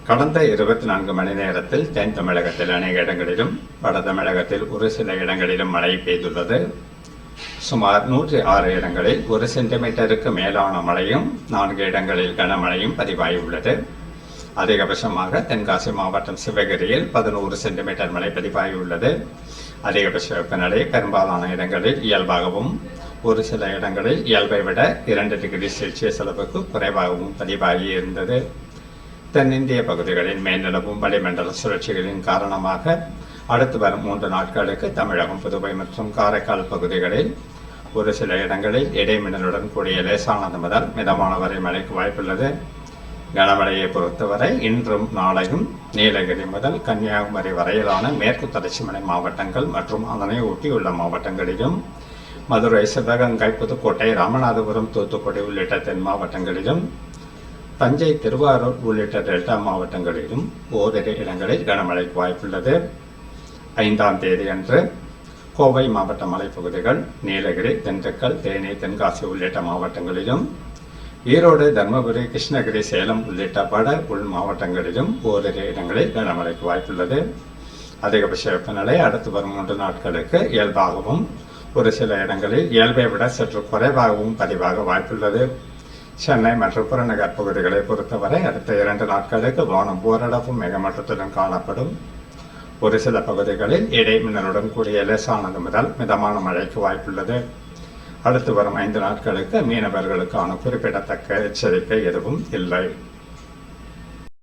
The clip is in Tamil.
கடந்த 24 மணி நேரத்தில் தென் தமிழகத்தில் அநேக இடங்களிலும் வட தமிழகத்தில் ஒரு சில இடங்களிலும் மழை பெய்துள்ளது. சுமார் 106 இடங்களில் 1 சென்டிமீட்டருக்கு மேலான மழையும் 4 இடங்களில் கனமழையும் பதிவாகியுள்ளது. அதிகபட்சமாக தென்காசி மாவட்டம் சிவகிரியில் 11 சென்டிமீட்டர் மழை பதிவாகியுள்ளது. அதிகபட்ச வெப்பநிலை பெரும்பாலான இடங்களில் இயல்பாகவும் ஒரு சில இடங்களில் இயல்பை விட 2 டிகிரி செல்சியஸ் அளவுக்கு குறைவாகவும் பதிவாகி இருந்தது. தென்னிந்திய பகுதிகளில் மேல்நிலவும் வளிமண்டல சுழற்சிகளின் காரணமாக அடுத்து வரும் 3 நாட்களுக்கு தமிழகம், புதுவை மற்றும் காரைக்கால் பகுதிகளில் ஒரு சில இடங்களில் இடைமின்னலுடன் கூடிய லேசானது முதல் மிதமான வரை மழைக்கு வாய்ப்புள்ளது. கனமழையை பொறுத்தவரை இன்றும் நாளையும் நீலகிரி முதல் கன்னியாகுமரி வரையிலான மேற்கு தொடர்ச்சி மலை மாவட்டங்கள் மற்றும் அதனை ஒட்டியுள்ள மாவட்டங்களிலும், மதுரை, சிவகங்கை, புதுக்கோட்டை, ராமநாதபுரம், தூத்துக்குடி உள்ளிட்ட தென் மாவட்டங்களிலும், தஞ்சை, திருவாரூர் உள்ளிட்ட டெல்டா மாவட்டங்களிலும் ஓரிரு இடங்களில் கனமழைக்கு வாய்ப்புள்ளது. 5ஆம் தேதி அன்று கோவை மாவட்ட மலைப்பகுதிகள், நீலகிரி, திண்டுக்கல், தேனி, தென்காசி உள்ளிட்ட மாவட்டங்களிலும், ஈரோடு, தர்மபுரி, கிருஷ்ணகிரி, சேலம் உள்ளிட்ட வட உள் மாவட்டங்களிலும் ஓரிரு இடங்களில் கனமழைக்கு வாய்ப்புள்ளது. அதிகபட்ச வெப்பநிலை அடுத்து வரும் 3 நாட்களுக்கு இயல்பாகவும் ஒரு சில இடங்களில் இயல்பை விட சற்று குறைவாகவும் பதிவாக வாய்ப்புள்ளது. சென்னை மற்றும் புறநகர் பகுதிகளை பொறுத்தவரை அடுத்த 2 நாட்களுக்கு வானம் ஓரளவு மேகமூட்டத்துடன் காணப்படும். ஒரு சில பகுதிகளில் இடைமின்னலுடன் கூடிய லேசானது முதல் மிதமான மழைக்கு வாய்ப்புள்ளது. அடுத்து வரும் 5 நாட்களுக்கு மீனவர்களுக்கான குறிப்பிடத்தக்க எச்சரிக்கை எதுவும் இல்லை.